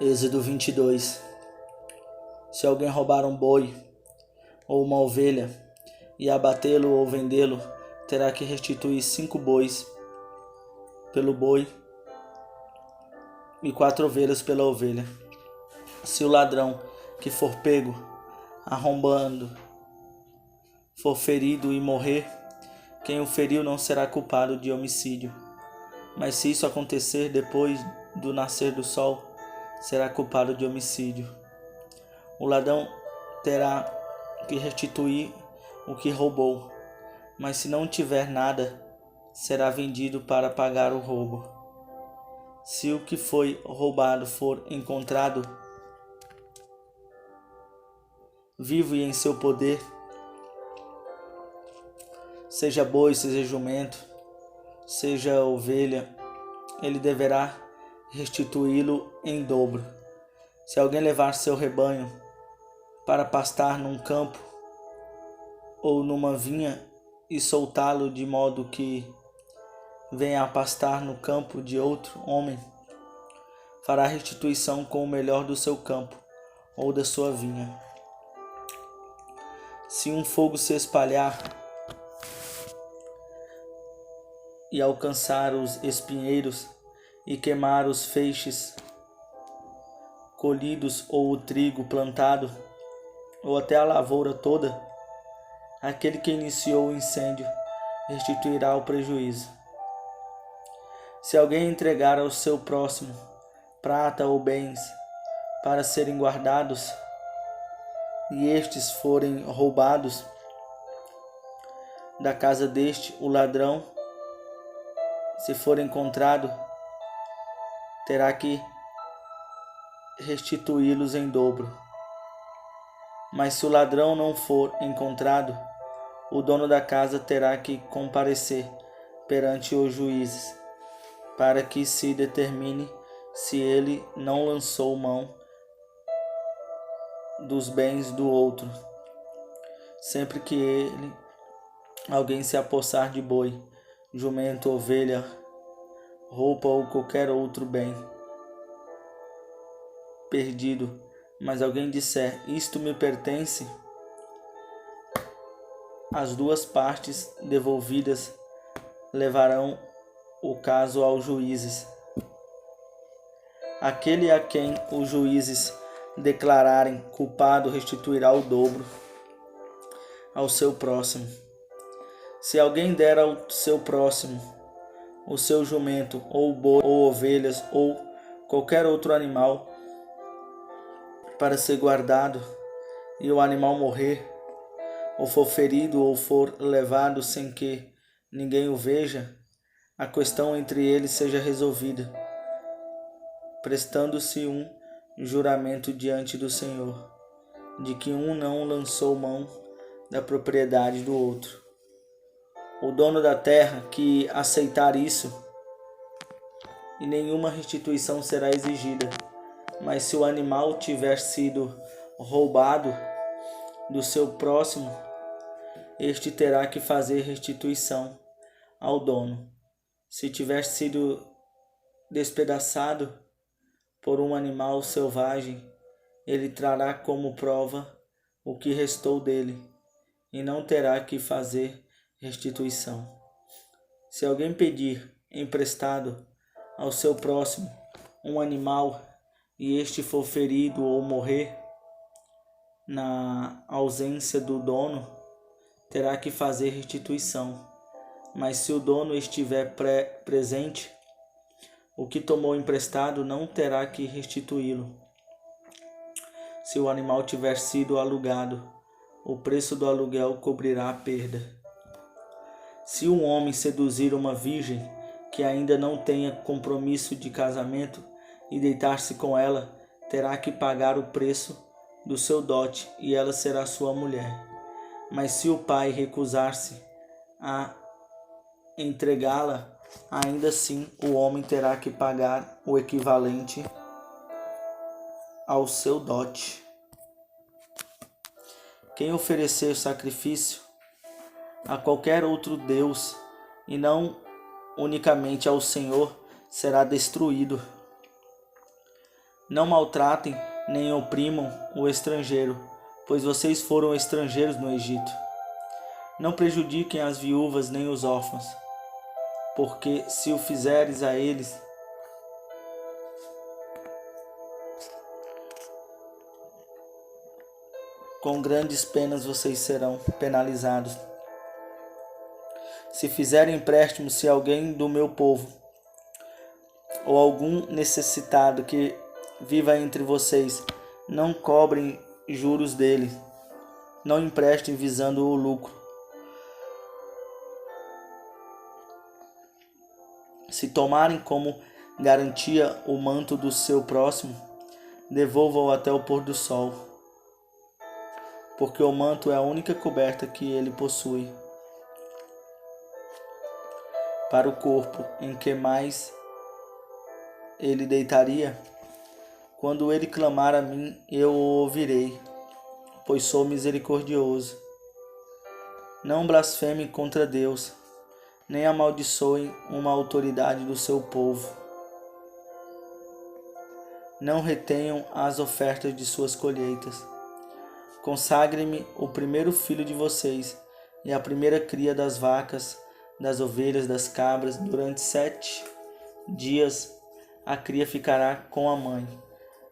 Êxodo 22. Se alguém roubar um boi ou uma ovelha e abatê-lo ou vendê-lo, terá que restituir 5 bois pelo boi e 4 ovelhas pela ovelha. Se o ladrão que for pego arrombando for ferido e morrer, quem o feriu não será culpado de homicídio. Mas se isso acontecer depois do nascer do sol, será culpado de homicídio. O ladrão terá que restituir o que roubou, mas se não tiver nada, será vendido para pagar o roubo. Se o que foi roubado for encontrado vivo e em seu poder, seja boi, seja jumento, seja ovelha, ele deverá restituí-lo em dobro. Se alguém levar seu rebanho para pastar num campo ou numa vinha e soltá-lo de modo que venha a pastar no campo de outro homem, fará restituição com o melhor do seu campo ou da sua vinha. Se um fogo se espalhar e alcançar os espinheiros e queimar os feixes colhidos ou o trigo plantado ou até a lavoura toda, aquele que iniciou o incêndio restituirá o prejuízo. Se alguém entregar ao seu próximo prata ou bens para serem guardados e estes forem roubados da casa deste, o ladrão, se for encontrado, terá que restituí-los em dobro. Mas se o ladrão não for encontrado, o dono da casa terá que comparecer perante os juízes, para que se determine se ele não lançou mão dos bens do outro, sempre que alguém se apossar de boi, jumento, ovelha, roupa ou qualquer outro bem perdido, mas alguém disser: isto me pertence, as duas partes devolvidas levarão o caso aos juízes. Aquele a quem os juízes declararem culpado restituirá o dobro ao seu próximo. Se alguém der ao seu próximo o seu jumento, ou boi, ou ovelhas, ou qualquer outro animal para ser guardado, e o animal morrer, ou for ferido, ou for levado sem que ninguém o veja, a questão entre eles seja resolvida, prestando-se um juramento diante do Senhor, de que um não lançou mão da propriedade do outro. O dono da terra que aceitar isso, e nenhuma restituição será exigida. Mas se o animal tiver sido roubado do seu próximo, este terá que fazer restituição ao dono. Se tiver sido despedaçado por um animal selvagem, ele trará como prova o que restou dele, e não terá que fazer restituição. Se alguém pedir emprestado ao seu próximo um animal e este for ferido ou morrer na ausência do dono, terá que fazer restituição. Mas se o dono estiver presente, o que tomou emprestado não terá que restituí-lo. Se o animal tiver sido alugado, o preço do aluguel cobrirá a perda. Se um homem seduzir uma virgem que ainda não tenha compromisso de casamento e deitar-se com ela, terá que pagar o preço do seu dote e ela será sua mulher. Mas se o pai recusar-se a entregá-la, ainda assim o homem terá que pagar o equivalente ao seu dote. Quem oferecer sacrifício a qualquer outro Deus, e não unicamente ao Senhor, será destruído. Não maltratem nem oprimam o estrangeiro, pois vocês foram estrangeiros no Egito. Não prejudiquem as viúvas nem os órfãos, porque se o fizeres a eles, com grandes penas vocês serão penalizados. Se fizerem empréstimo, se alguém do meu povo ou algum necessitado que viva entre vocês, não cobrem juros dele, não emprestem visando o lucro. Se tomarem como garantia o manto do seu próximo, devolvam-o até o pôr do sol, porque o manto é a única coberta que ele possui. Para o corpo em que mais ele deitaria, quando ele clamar a mim, eu o ouvirei, pois sou misericordioso. Não blasfemem contra Deus, nem amaldiçoem uma autoridade do seu povo. Não retenham as ofertas de suas colheitas. Consagrem-me o primeiro filho de vocês e a primeira cria das vacas, das ovelhas, das cabras. Durante 7 dias a cria ficará com a mãe,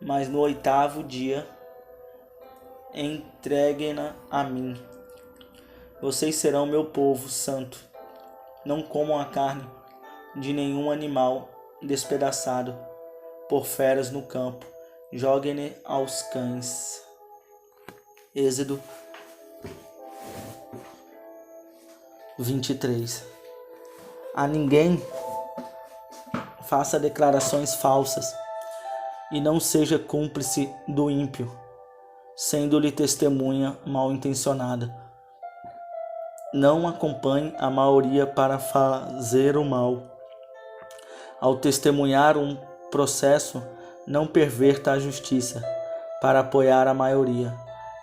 mas no 8º dia entreguem-na a mim. Vocês serão meu povo santo. Não comam a carne de nenhum animal despedaçado por feras no campo. Joguem-ne aos cães. Êxodo 23. A ninguém faça declarações falsas e não seja cúmplice do ímpio, sendo-lhe testemunha mal intencionada. Não acompanhe a maioria para fazer o mal. Ao testemunhar um processo, não perverta a justiça para apoiar a maioria,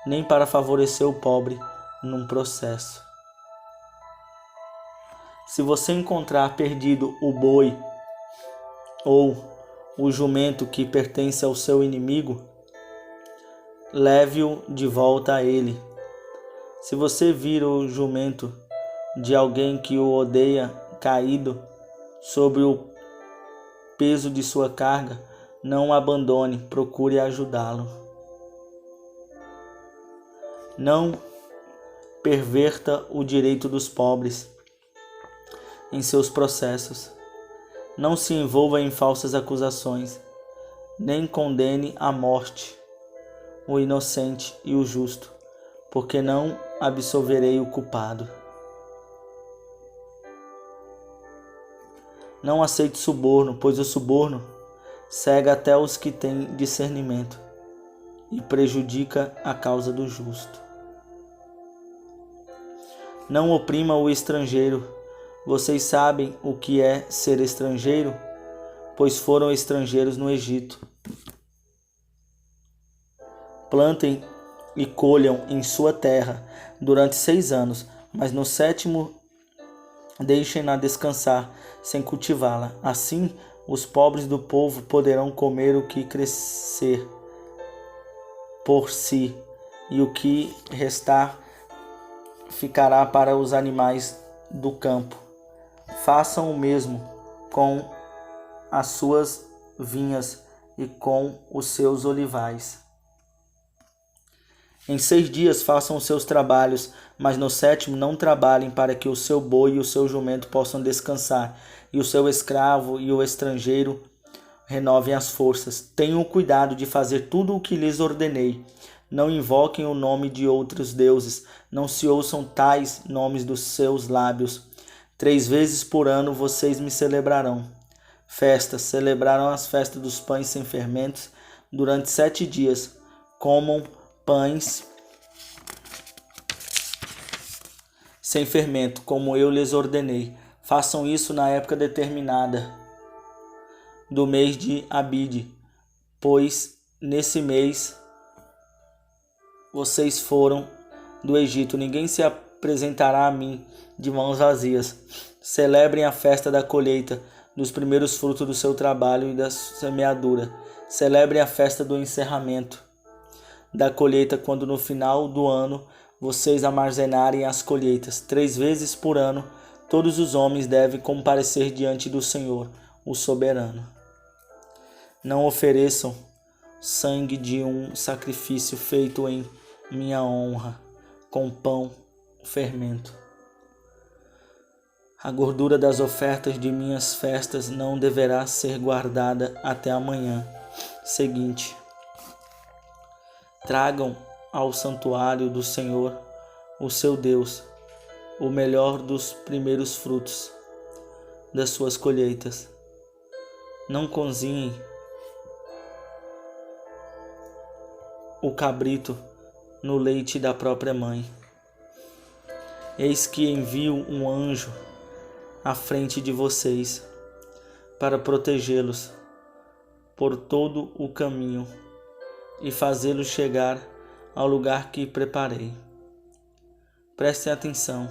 nem para favorecer o pobre num processo. Se você encontrar perdido o boi ou o jumento que pertence ao seu inimigo, leve-o de volta a ele. Se você vir o jumento de alguém que o odeia caído sobre o peso de sua carga, não o abandone, procure ajudá-lo. Não perverta o direito dos pobres em seus processos. Não se envolva em falsas acusações, nem condene à morte o inocente e o justo, porque não absolverei o culpado. Não aceite suborno, pois o suborno cega até os que têm discernimento e prejudica a causa do justo. Não oprima o estrangeiro. Vocês sabem o que é ser estrangeiro, pois foram estrangeiros no Egito. Plantem e colham em sua terra durante 6 anos, mas no 7º deixem-na descansar sem cultivá-la. Assim, os pobres do povo poderão comer o que crescer por si, e o que restar ficará para os animais do campo. Façam o mesmo com as suas vinhas e com os seus olivais. Em 6 dias façam os seus trabalhos, mas no 7º não trabalhem, para que o seu boi e o seu jumento possam descansar, e o seu escravo e o estrangeiro renovem as forças. Tenham cuidado de fazer tudo o que lhes ordenei. Não invoquem o nome de outros deuses, não se ouçam tais nomes dos seus lábios. 3 vezes por ano vocês me celebrarão festas. Celebrarão as festas dos pães sem fermentos durante 7 dias. Comam pães sem fermento, como eu lhes ordenei. Façam isso na época determinada do mês de Abide, pois nesse mês vocês foram do Egito. Ninguém se apresentará a mim de mãos vazias. Celebrem a festa da colheita dos primeiros frutos do seu trabalho e da semeadura. Celebrem a festa do encerramento da colheita, quando no final do ano vocês armazenarem as colheitas. 3 vezes por ano, todos os homens devem comparecer diante do Senhor, o soberano. Não ofereçam sangue de um sacrifício feito em minha honra, com pão, fermento. A gordura das ofertas de minhas festas não deverá ser guardada até a manhã seguinte. Tragam ao santuário do Senhor, o seu Deus, o melhor dos primeiros frutos das suas colheitas. Não cozinhem o cabrito no leite da própria mãe. Eis que envio um anjo à frente de vocês para protegê-los por todo o caminho e fazê-los chegar ao lugar que preparei. Prestem atenção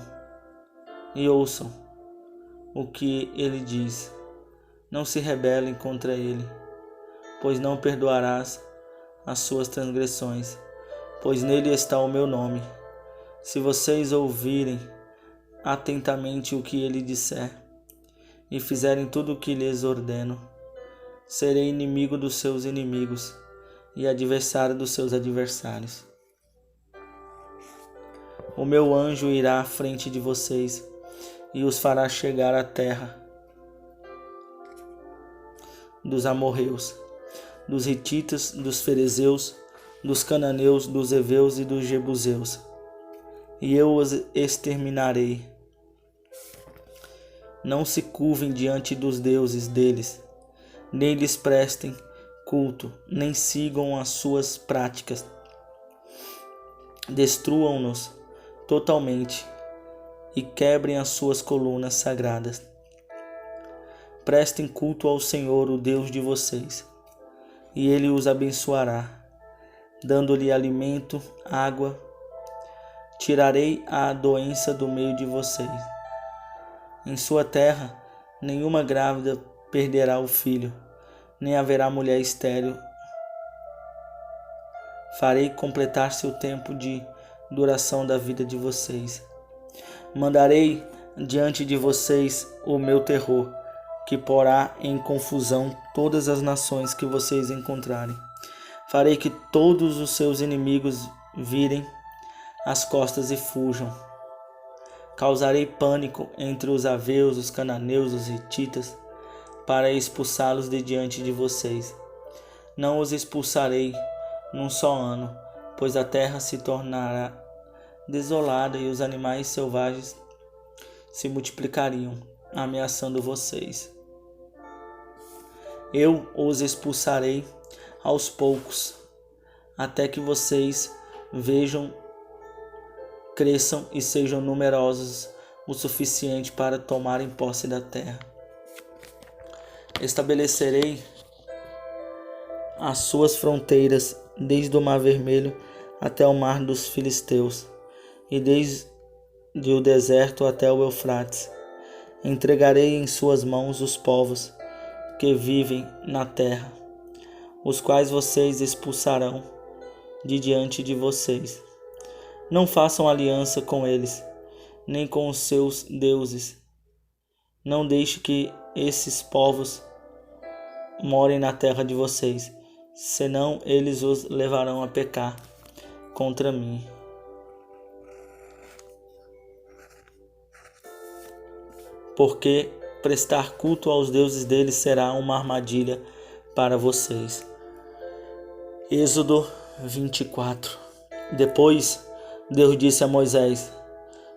e ouçam o que ele diz. Não se rebelem contra ele, pois não perdoarás as suas transgressões, pois nele está o meu nome. Se vocês ouvirem atentamente o que ele disser e fizerem tudo o que lhes ordeno, serei inimigo dos seus inimigos e adversário dos seus adversários. O meu anjo irá à frente de vocês e os fará chegar à terra dos amorreus, dos hititas, dos ferezeus, dos cananeus, dos heveus e dos jebuseus, e eu os exterminarei. Não se curvem diante dos deuses deles, nem lhes prestem culto, nem sigam as suas práticas. Destruam-nos totalmente e quebrem as suas colunas sagradas. Prestem culto ao Senhor, o Deus de vocês, e ele os abençoará, dando-lhe alimento, água. Tirarei a doença do meio de vocês. Em sua terra, nenhuma grávida perderá o filho, nem haverá mulher estéril. Farei completar-se o tempo de duração da vida de vocês. Mandarei diante de vocês o meu terror, que porá em confusão todas as nações que vocês encontrarem. Farei que todos os seus inimigos virem as costas e fujam. Causarei pânico entre os aveus, os cananeus, os hititas, para expulsá-los de diante de vocês. Não os expulsarei num só ano, pois a terra se tornará desolada e os animais selvagens se multiplicariam, ameaçando vocês. Eu os expulsarei aos poucos, até que vocês vejam, cresçam e sejam numerosos o suficiente para tomarem posse da terra. Estabelecerei as suas fronteiras desde o Mar Vermelho até o Mar dos Filisteus, e desde o deserto até o Eufrates. Entregarei em suas mãos os povos que vivem na terra, os quais vocês expulsarão de diante de vocês. Não façam aliança com eles, nem com os seus deuses. Não deixe que esses povos morem na terra de vocês, senão eles os levarão a pecar contra mim. Porque prestar culto aos deuses deles será uma armadilha para vocês. Êxodo 24. Depois Deus disse a Moisés: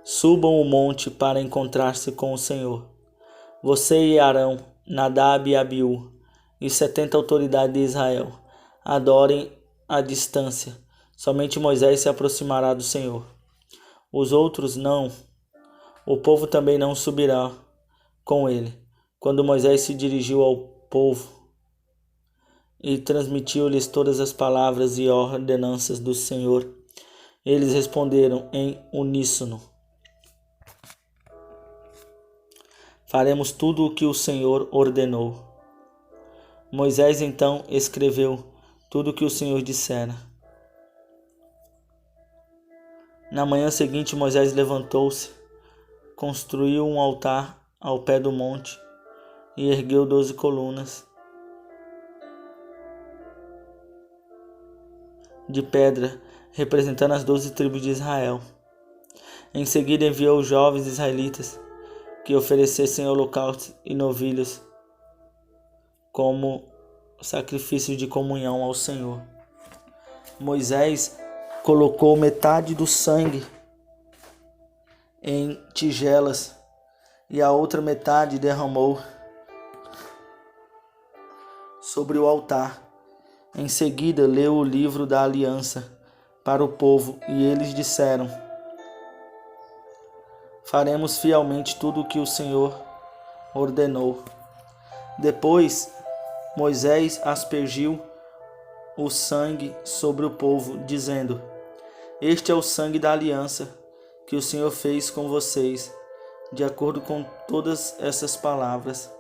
subam o monte para encontrar-se com o Senhor. Você e Arão, Nadab e Abiú, e 70 autoridades de Israel, adorem à distância. Somente Moisés se aproximará do Senhor. Os outros não. O povo também não subirá com ele. Quando Moisés se dirigiu ao povo e transmitiu-lhes todas as palavras e ordenanças do Senhor, eles responderam em uníssono: Faremos tudo o que o Senhor ordenou. Moisés então escreveu tudo o que o Senhor dissera. Na manhã seguinte, Moisés levantou-se, construiu um altar ao pé do monte e ergueu 12 colunas de pedra, representando as 12 tribos de Israel. Em seguida enviou os jovens israelitas que oferecessem holocaustos e novilhos como sacrifício de comunhão ao Senhor. Moisés colocou metade do sangue em tigelas e a outra metade derramou sobre o altar. Em seguida, leu o livro da aliança para o povo e eles disseram: faremos fielmente tudo o que o Senhor ordenou. Depois, Moisés aspergiu o sangue sobre o povo, dizendo: este é o sangue da aliança que o Senhor fez com vocês, de acordo com todas essas palavras.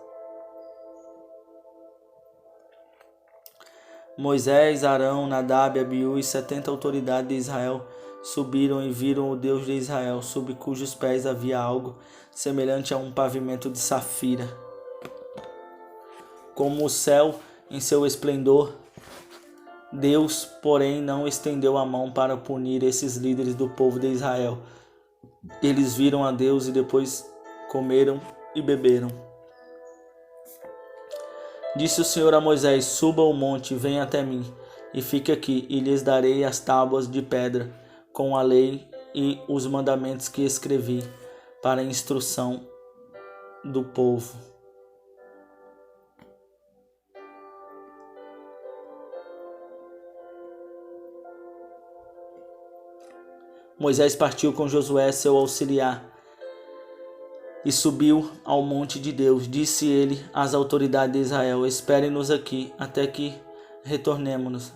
Moisés, Arão, Nadab, Abiú e 70 autoridades de Israel subiram e viram o Deus de Israel, sob cujos pés havia algo semelhante a um pavimento de safira, como o céu em seu esplendor. Deus, porém, não estendeu a mão para punir esses líderes do povo de Israel. Eles viram a Deus e depois comeram e beberam. Disse o Senhor a Moisés: suba ao monte, venha até mim, e fique aqui, e lhes darei as tábuas de pedra, com a lei e os mandamentos que escrevi, para a instrução do povo. Moisés partiu com Josué, seu auxiliar, e subiu ao monte de Deus. Disse ele às autoridades de Israel: esperem-nos aqui, até que retornemos.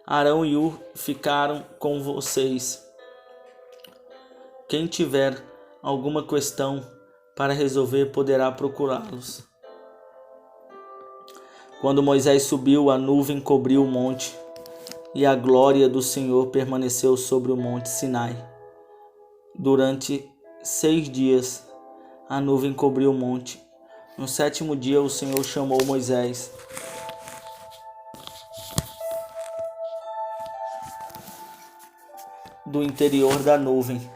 Arão e Hur ficaram com vocês. Quem tiver alguma questão para resolver poderá procurá-los. Quando Moisés subiu, a nuvem cobriu o monte, e a glória do Senhor permaneceu sobre o monte Sinai. Durante 6 dias, a nuvem cobriu o monte. No 7º dia, o Senhor chamou Moisés. Do interior da nuvem.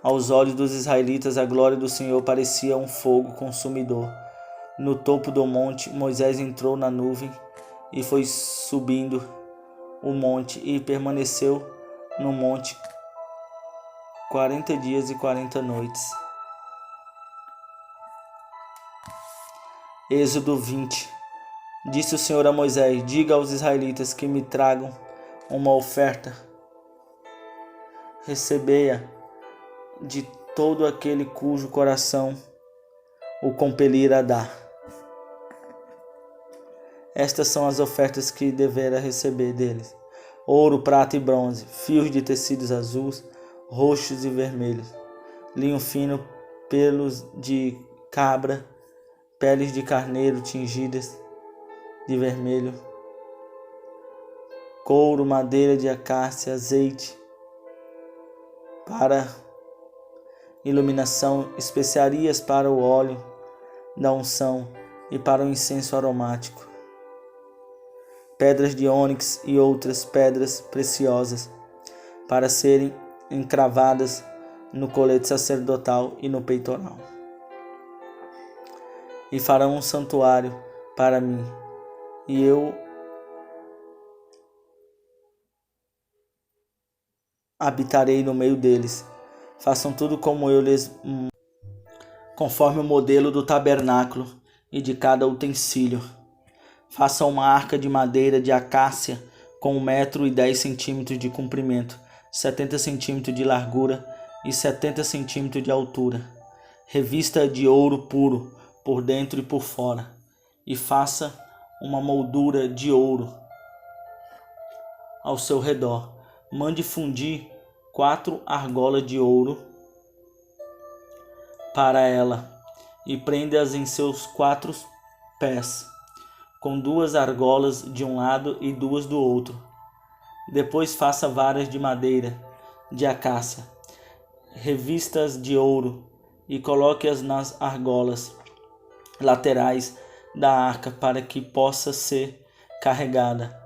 Aos olhos dos israelitas, a glória do Senhor parecia um fogo consumidor. No topo do monte, Moisés entrou na nuvem e foi subindo o monte e permaneceu no monte 40 dias e 40 noites. Êxodo 20. Disse o Senhor a Moisés: diga aos israelitas que me tragam uma oferta. Recebei-a de todo aquele cujo coração o compelir a dar. Estas são as ofertas que deverá receber deles: ouro, prata e bronze, fios de tecidos azuis, roxos e vermelhos, linho fino, pelos de cabra, peles de carneiro tingidas de vermelho, couro, madeira de acácia, azeite para iluminação, especiarias para o óleo da unção e para o incenso aromático, pedras de ônix e outras pedras preciosas para serem encravadas no colete sacerdotal e no peitoral. E farão um santuário para mim, e eu habitarei no meio deles. Façam tudo como eu lhes, conforme o modelo do tabernáculo e de cada utensílio. Façam uma arca de madeira de acácia com 1,10 m de comprimento, 70 cm de largura e 70 cm de altura. Revista de ouro puro por dentro e por fora, e faça uma moldura de ouro ao seu redor. Mande fundir 4 argolas de ouro para ela, e prenda-as em seus 4 pés, com 2 argolas de um lado e 2 do outro. Depois faça varas de madeira de acácia, revistas de ouro, e coloque-as nas argolas laterais da arca para que possa ser carregada.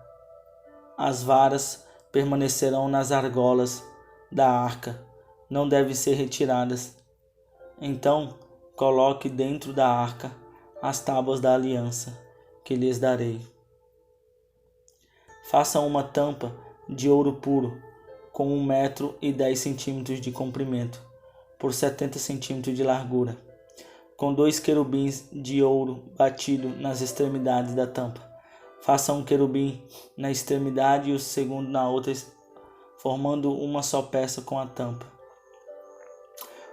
As varas permanecerão nas argolas da arca, não devem ser retiradas. Então coloque dentro da arca as tábuas da aliança que lhes darei. Faça uma tampa de ouro puro com 1,10 m de comprimento por 70 centímetros de largura, com 2 querubins de ouro batido nas extremidades da tampa. Faça um querubim na extremidade e o segundo na outra, formando uma só peça com a tampa.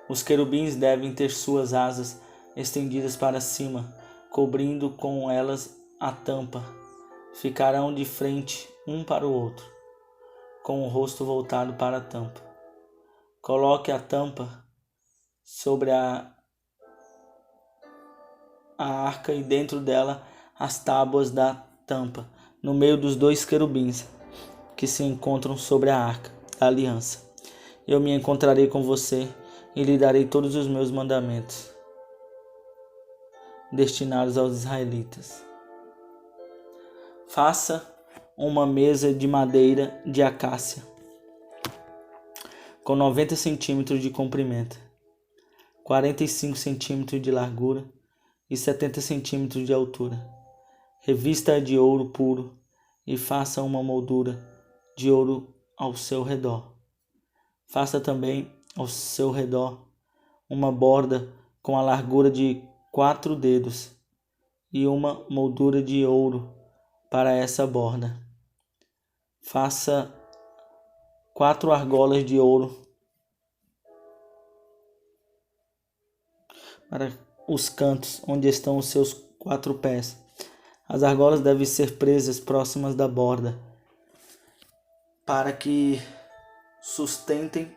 Os querubins devem ter suas asas estendidas para cima, cobrindo com elas a tampa. Ficarão de frente um para o outro, com o rosto voltado para a tampa. Coloque a tampa sobre a arca e dentro dela as tábuas da tampa, no meio dos 2 querubins que se encontram sobre a arca da aliança. Eu me encontrarei com você e lhe darei todos os meus mandamentos destinados aos israelitas. Faça uma mesa de madeira de acácia com 90 centímetros de comprimento, 45 centímetros de largura e 70 centímetros de altura. Revista-a de ouro puro e faça uma moldura de ouro ao seu redor. Faça também ao seu redor uma borda com a largura de 4 dedos e uma moldura de ouro para essa borda. Faça 4 argolas de ouro para os cantos onde estão os seus 4 pés. As argolas devem ser presas próximas da borda, para que sustentem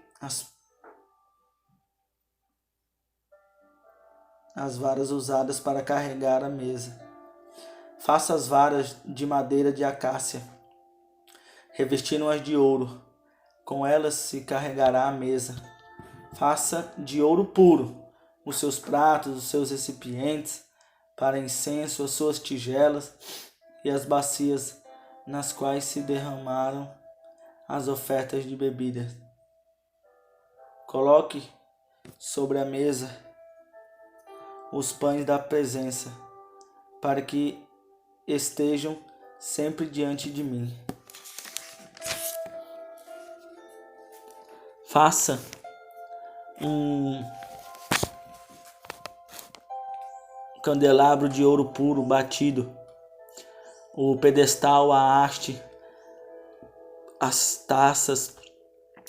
as varas usadas para carregar a mesa. Faça as varas de madeira de acácia, revestindo-as de ouro. Com elas se carregará a mesa. Faça de ouro puro os seus pratos, os seus recipientes para incenso, as suas tigelas e as bacias nas quais se derramaram as ofertas de bebida. Coloque sobre a mesa os pães da presença, para que estejam sempre diante de mim. Faça um candelabro de ouro puro batido, o pedestal, a haste, as taças,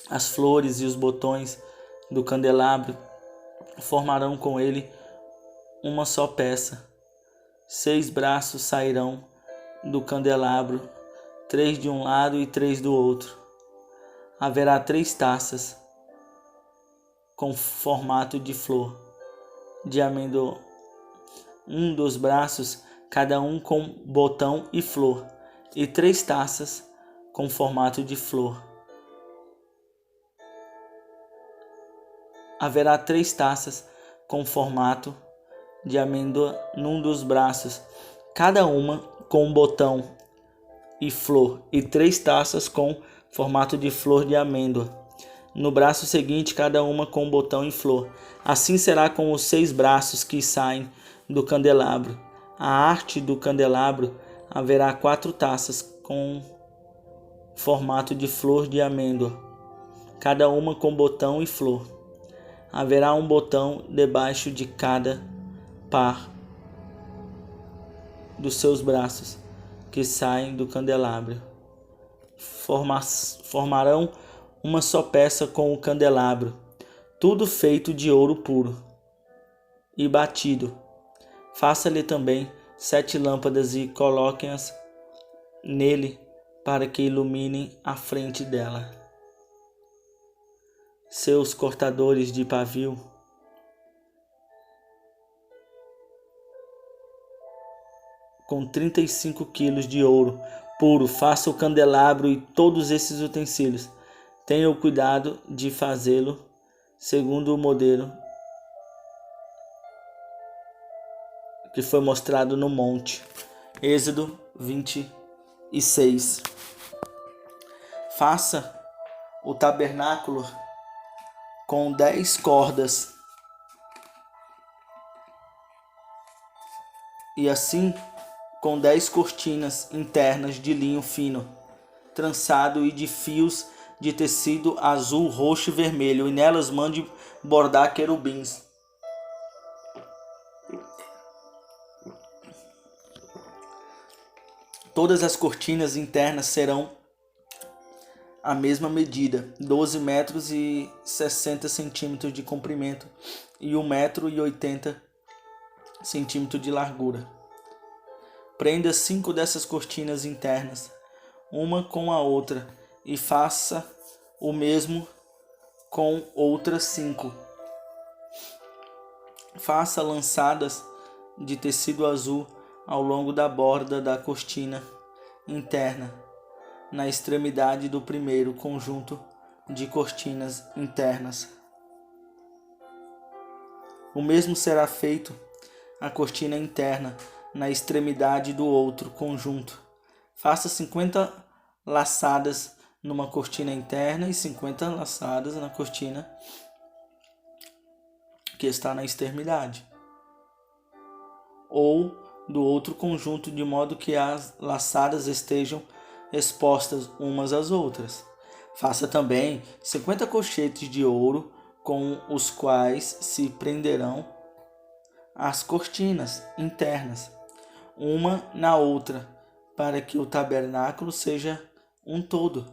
as flores e os botões do candelabro formarão com ele uma só peça. 6 braços sairão do candelabro, 3 de um lado e 3 do outro. Haverá 3 taças com formato de flor de amêndoa, um dos braços, cada um com botão e flor, e 3 taças com formato de flor. Haverá 3 taças com formato de amêndoa num dos braços, cada uma com um botão e flor, e 3 taças com formato de flor de amêndoa no braço seguinte, cada uma com um botão e flor. Assim será com os 6 braços que saem do candelabro. A haste do candelabro haverá 4 taças com formato de flor de amêndoa, cada uma com botão e flor. Haverá um botão debaixo de cada par dos seus braços que saem do candelabro. Formarão uma só peça com o candelabro, tudo feito de ouro puro e batido. Faça-lhe também 7 lâmpadas e coloquem-as nele para que iluminem a frente dela. Seus cortadores de pavio com 35 quilos de ouro puro. Faça o candelabro e todos esses utensílios. Tenha o cuidado de fazê-lo segundo o modelo que foi mostrado no monte. Êxodo 26. Faça o tabernáculo com 10 cordas e assim com 10 cortinas internas de linho fino, trançado e de fios de tecido azul, roxo e vermelho, e nelas mande bordar querubins. Todas as cortinas internas serão a mesma medida, 12 metros e 60 centímetros de comprimento e 1 metro e 80 centímetros de largura. Prenda 5 dessas cortinas internas, uma com a outra, e faça o mesmo com outras 5. Faça lançadas de tecido azul ao longo da borda da cortina interna, na extremidade do primeiro conjunto de cortinas internas. O mesmo será feito a cortina interna na extremidade do outro conjunto. Faça 50 laçadas numa cortina interna e 50 laçadas na cortina que está na extremidade, ou do outro conjunto, de modo que as laçadas estejam expostas umas às outras. Faça também 50 colchetes de ouro, com os quais se prenderão as cortinas internas, uma na outra, para que o tabernáculo seja um todo.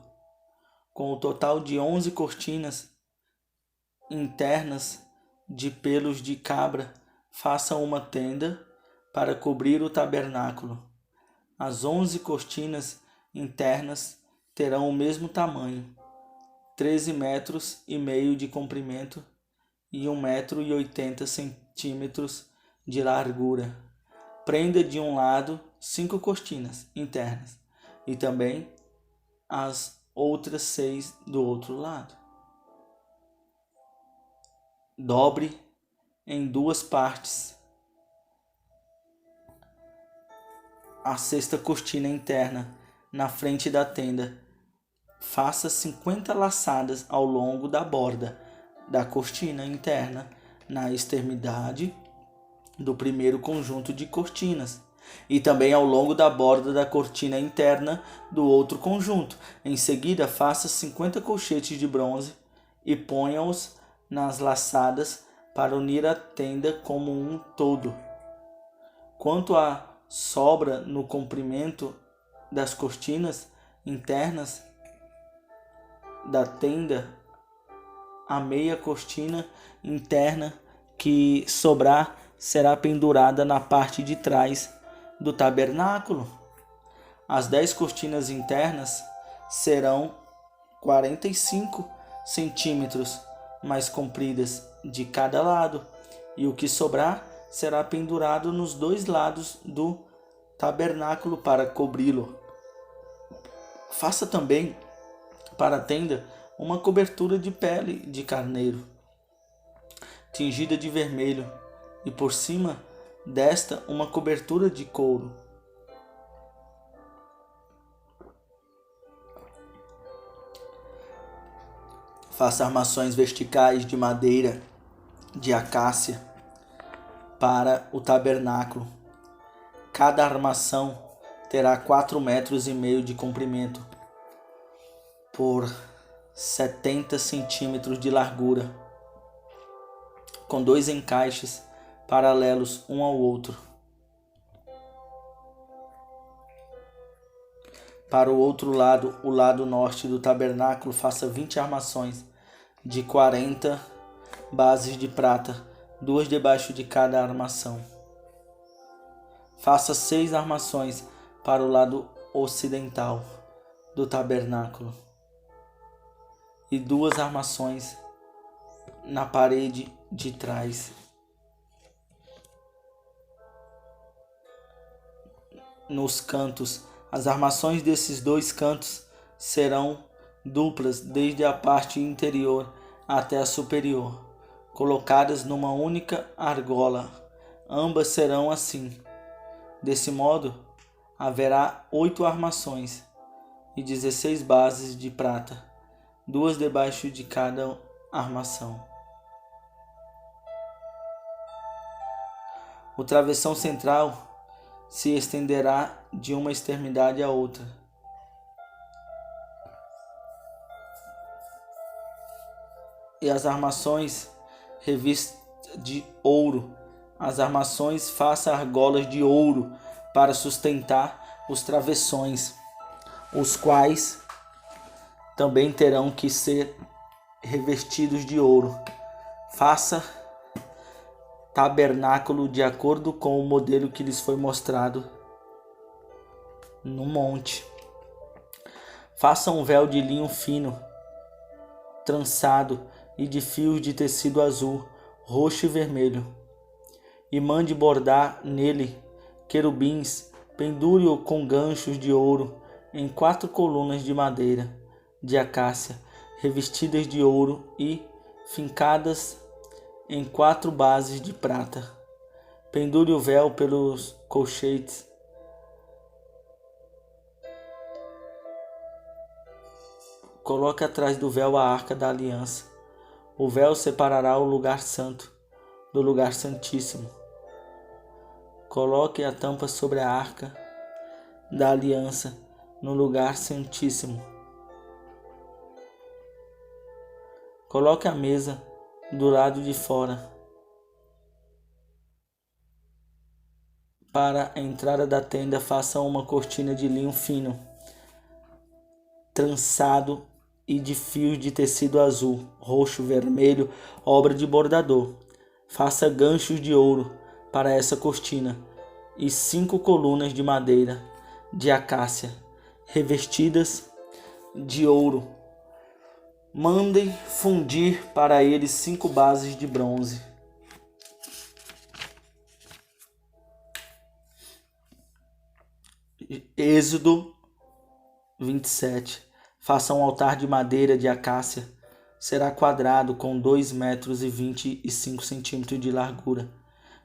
Com o total de 11 cortinas internas de pelos de cabra, faça uma tenda para cobrir o tabernáculo. As 11 cortinas internas terão o mesmo tamanho, 13 metros e meio de comprimento e 1 metro e 80 centímetros de largura. Prenda de um lado 5 cortinas internas e também as outras 6 do outro lado. Dobre em 2 partes a 6ª cortina interna na frente da tenda. Faça 50 laçadas ao longo da borda da cortina interna na extremidade do primeiro conjunto de cortinas, e também ao longo da borda da cortina interna do outro conjunto. Em seguida, faça 50 colchetes de bronze e ponha-os nas laçadas para unir a tenda como um todo. Quanto à sobra no comprimento das cortinas internas da tenda, a meia cortina interna que sobrar será pendurada na parte de trás do tabernáculo. As 10 cortinas internas serão 45 centímetros mais compridas de cada lado, e o que sobrar será pendurado nos 2 lados do tabernáculo para cobri-lo. Faça também para a tenda uma cobertura de pele de carneiro, tingida de vermelho, e por cima desta uma cobertura de couro. Faça armações verticais de madeira de acácia para o tabernáculo. Cada armação terá 4,5 metros de comprimento por 70 centímetros de largura, com 2 encaixes paralelos um ao outro. Para o outro lado, o lado norte do tabernáculo, faça 20 armações de 40 bases de prata, 2 debaixo de cada armação. Faça 6 armações para o lado ocidental do tabernáculo e 2 armações na parede de trás. nos cantos. As armações desses 2 cantos serão duplas desde a parte interior até a superior, colocadas numa única argola. Ambas serão assim. Desse modo, haverá 8 armações e 16 bases de prata, 2 debaixo de cada armação. O travessão central se estenderá de uma extremidade à outra. E as armações revistas de ouro. As armações façam argolas de ouro para sustentar os travessões, os quais também terão que ser revestidos de ouro. Faça tabernáculo de acordo com o modelo que lhes foi mostrado no monte. Faça um véu de linho fino, trançado e de fios de tecido azul, roxo e vermelho, e mande bordar nele querubins, pendure-o com ganchos de ouro em 4 colunas de madeira de acácia, revestidas de ouro e fincadas em 4 bases de prata. Pendure o véu pelos colchetes. Coloque atrás do véu a arca da aliança. O véu separará o lugar santo do lugar santíssimo. Coloque a tampa sobre a arca da aliança no lugar santíssimo. Coloque a mesa do lado de fora. Para a entrada da tenda, faça uma cortina de linho fino, trançado e de fios de tecido azul, roxo, vermelho, obra de bordador. Faça ganchos de ouro para essa cortina e 5 colunas de madeira de acácia, revestidas de ouro. Mandem fundir para eles 5 bases de bronze. Êxodo 27. Faça um altar de madeira de acácia. Será quadrado com 2,25 metros de largura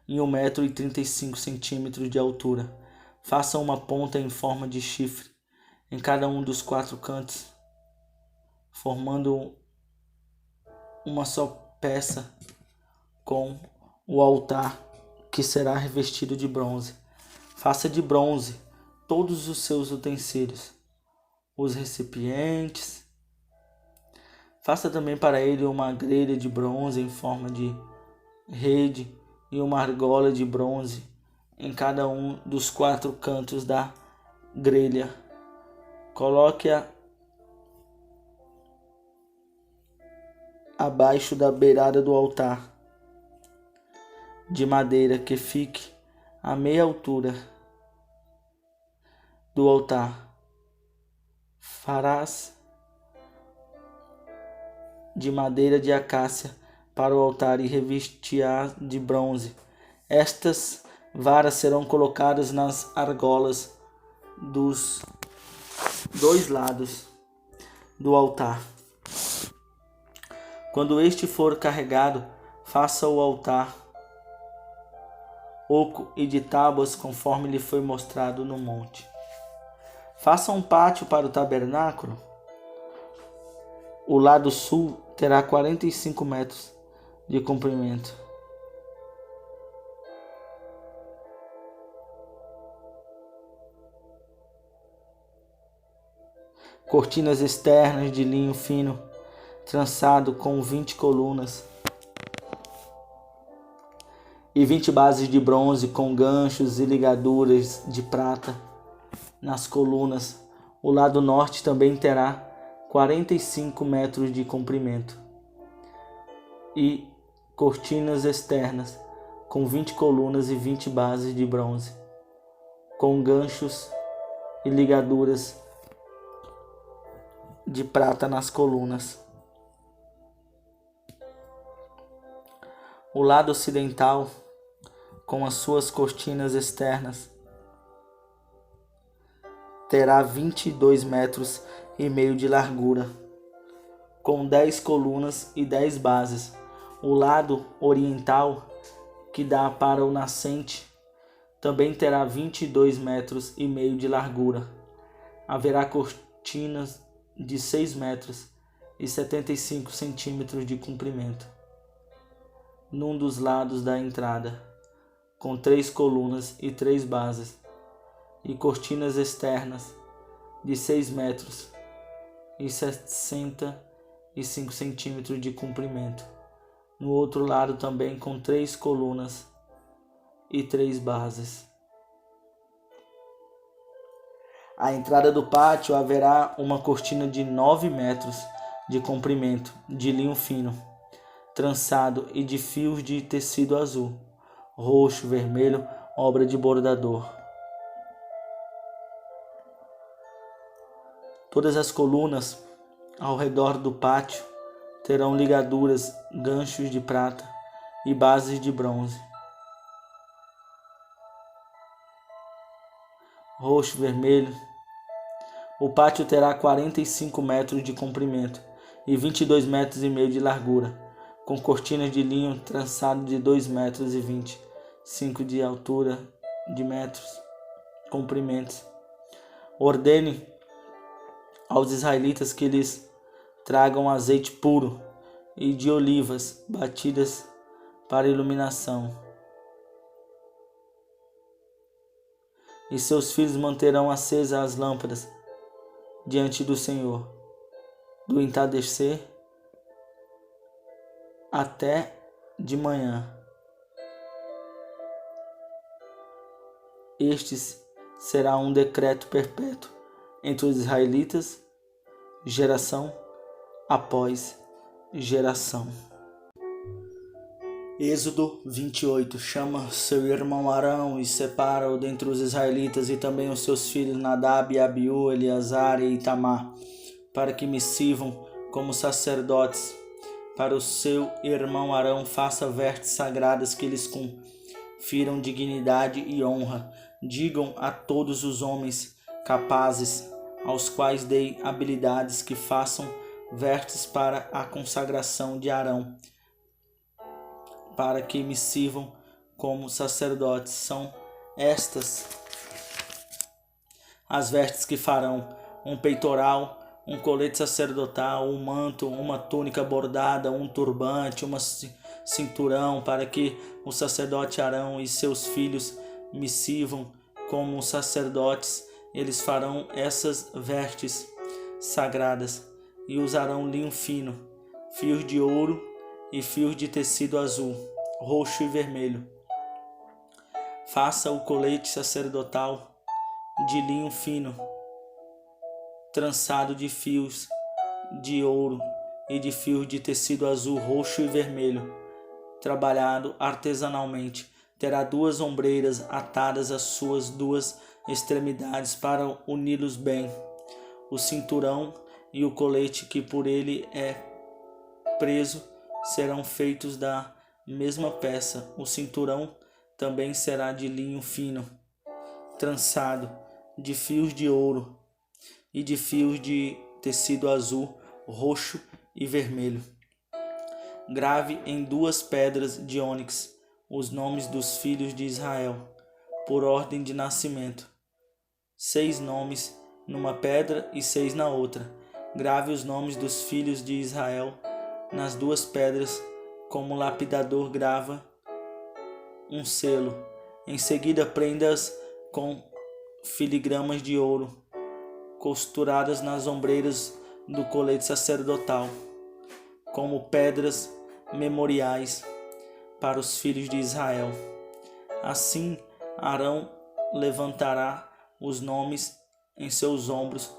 e 1,35 metros de altura. Faça uma ponta em forma de chifre em cada um dos 4 cantos, formando uma só peça com o altar, que será revestido de bronze. Faça de bronze todos os seus utensílios, os recipientes. Faça também para ele uma grelha de bronze em forma de rede e uma argola de bronze em cada um dos 4 cantos da grelha. Coloque-a abaixo da beirada do altar de madeira, que fique à meia altura do altar. Farás de madeira de acácia para o altar e revestir-á de bronze. Estas varas serão colocadas nas argolas dos 2 lados do altar. Quando este for carregado, faça o altar oco e de tábuas, conforme lhe foi mostrado no monte. Faça um pátio para o tabernáculo. O lado sul terá 45 metros de comprimento. Cortinas externas de linho fino, trançado com 20 colunas e 20 bases de bronze com ganchos e ligaduras de prata nas colunas. O lado norte também terá 45 metros de comprimento e cortinas externas com 20 colunas e 20 bases de bronze com ganchos e ligaduras de prata nas colunas. O lado ocidental, com as suas cortinas externas, terá 22,5 metros de largura, com 10 colunas e 10 bases. O lado oriental, que dá para o nascente, também terá 22,5 metros de largura. Haverá cortinas de 6 metros e 75 centímetros de comprimento num dos lados da entrada, com 3 colunas e 3 bases, e cortinas externas de 6 metros e 65 centímetros de comprimento no outro lado, também com 3 colunas e 3 bases. À entrada do pátio haverá uma cortina de 9 metros de comprimento, de linho fino, trançado e de fios de tecido azul, roxo, vermelho, obra de bordador. Todas as colunas ao redor do pátio terão ligaduras, ganchos de prata e bases de bronze. Roxo, vermelho. O pátio terá 45 metros de comprimento e 22,5 metros de largura, com cortinas de linho trançado de 2,25 metros de altura de metros comprimentos. Ordene aos israelitas que lhes tragam azeite puro e de olivas batidas para iluminação. E seus filhos manterão acesas as lâmpadas diante do Senhor, do entardecer até de manhã. Este será um decreto perpétuo entre os israelitas, geração após geração. Êxodo 28. Chama seu irmão Arão e separa-o dentre os israelitas, e também os seus filhos Nadab, Abiú, Eleazar e Itamar, para que me sirvam como sacerdotes. Para o seu irmão Arão faça vestes sagradas que lhes confiram dignidade e honra. Digam a todos os homens capazes, aos quais dei habilidades, que façam vestes para a consagração de Arão, para que me sirvam como sacerdotes. São estas as vestes que farão: um peitoral, um colete sacerdotal, um manto, uma túnica bordada, um turbante, uma cinturão, para que o sacerdote Arão e seus filhos me sirvam como sacerdotes. Eles farão essas vestes sagradas e usarão linho fino, fios de ouro e fios de tecido azul, roxo e vermelho. Faça o colete sacerdotal de linho fino, trançado de fios de ouro e de fios de tecido azul, roxo e vermelho, trabalhado artesanalmente. Terá 2 ombreiras atadas às suas 2 extremidades para uni-los bem. O cinturão e o colete que por ele é preso serão feitos da mesma peça. O cinturão também será de linho fino, trançado de fios de ouro e de fios de tecido azul, roxo e vermelho. Grave em 2 pedras de ônix os nomes dos filhos de Israel, por ordem de nascimento. 6 nomes numa pedra e 6 na outra. Grave os nomes dos filhos de Israel nas 2 pedras, como o lapidador grava um selo. Em seguida, prenda-as com filigramas de ouro, costuradas nas ombreiras do colete sacerdotal, como pedras memoriais para os filhos de Israel. Assim, Arão levantará os nomes em seus ombros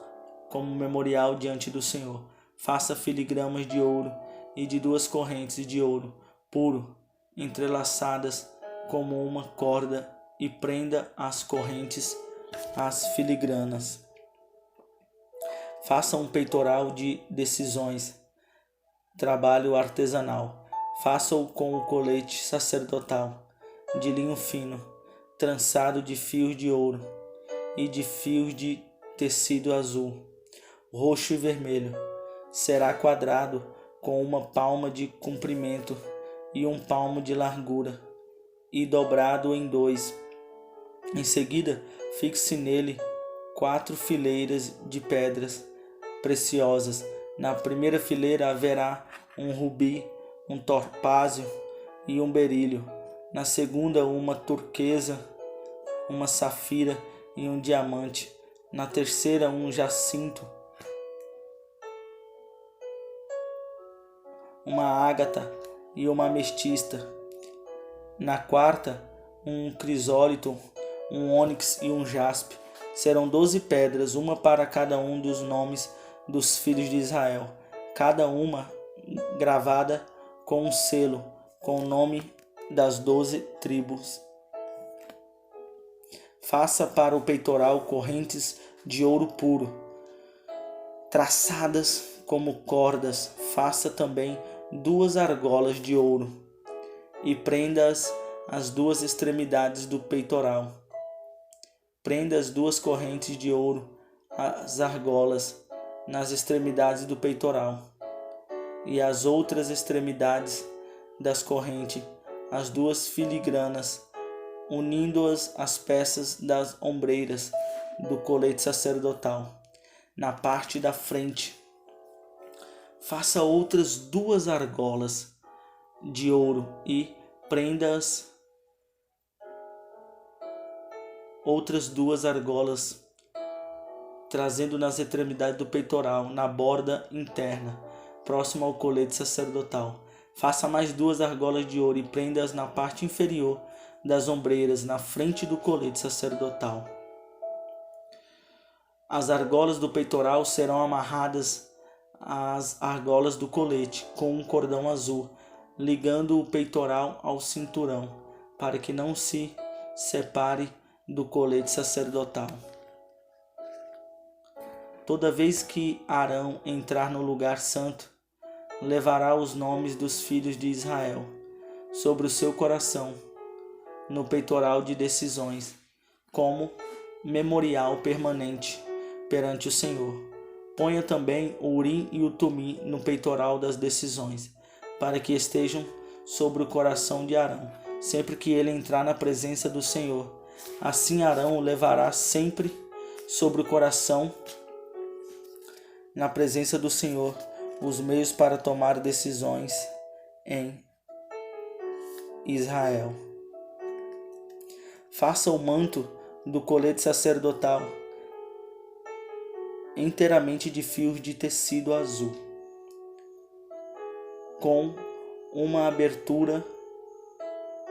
como memorial diante do Senhor. Faça filigramas de ouro e de 2 correntes de ouro puro, entrelaçadas como uma corda, e prenda as correntes às filigranas. Faça um peitoral de decisões, trabalho artesanal. Faça-o com o colete sacerdotal de linho fino, trançado de fios de ouro e de fios de tecido azul, roxo e vermelho. Será quadrado, com 1 palma de comprimento e 1 palmo de largura, e dobrado em 2. Em seguida, fixe nele 4 fileiras de pedras preciosas. Na primeira fileira haverá um rubi, um topázio e um berílio. Na segunda, uma turquesa, uma safira e um diamante. Na terceira, um jacinto, uma ágata e uma ametista. Na quarta, um crisólito, um ônix e um jaspe. Serão 12 pedras, uma para cada um dos nomes dos filhos de Israel, cada uma gravada com um selo, com o nome das 12 tribos. Faça para o peitoral correntes de ouro puro, traçadas como cordas. Faça também 2 argolas de ouro e prenda-as às 2 extremidades do peitoral. Prenda as 2 correntes de ouro às argolas nas extremidades do peitoral, e as outras extremidades das correntes as 2 filigranas, unindo-as às peças das ombreiras do colete sacerdotal. Na parte da frente, faça outras 2 argolas de ouro e prenda-as outras 2 argolas, trazendo nas extremidades do peitoral, na borda interna, próximo ao colete sacerdotal. Faça mais 2 argolas de ouro e prenda-as na parte inferior das ombreiras, na frente do colete sacerdotal. As argolas do peitoral serão amarradas às argolas do colete com um cordão azul, ligando o peitoral ao cinturão, para que não se separe do colete sacerdotal. Toda vez que Arão entrar no lugar santo, levará os nomes dos filhos de Israel sobre o seu coração, no peitoral de decisões, como memorial permanente perante o Senhor. Ponha também o Urim e o Tumim no peitoral das decisões, para que estejam sobre o coração de Arão, sempre que ele entrar na presença do Senhor. Assim Arão o levará sempre sobre o coração, na presença do Senhor, os meios para tomar decisões em Israel. Faça o manto do colete sacerdotal inteiramente de fios de tecido azul, com uma abertura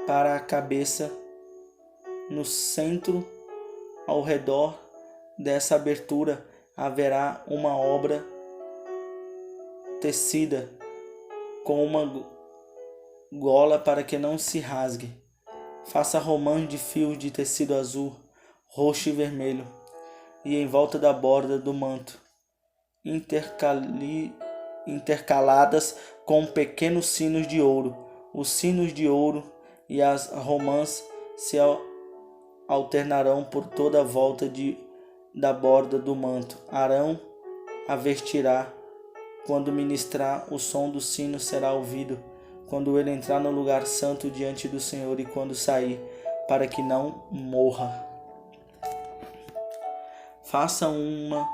para a cabeça no centro. Ao redor dessa abertura haverá uma obra tecida com uma gola para que não se rasgue. Faça romãs de fios de tecido azul, roxo e vermelho, e em volta da borda do manto, intercaladas com pequenos sinos de ouro. Os sinos de ouro e as romãs se alternarão por toda a volta da borda do manto. Arão a vestirá. Quando ministrar, o som do sino será ouvido, quando ele entrar no lugar santo diante do Senhor e quando sair, para que não morra. Faça uma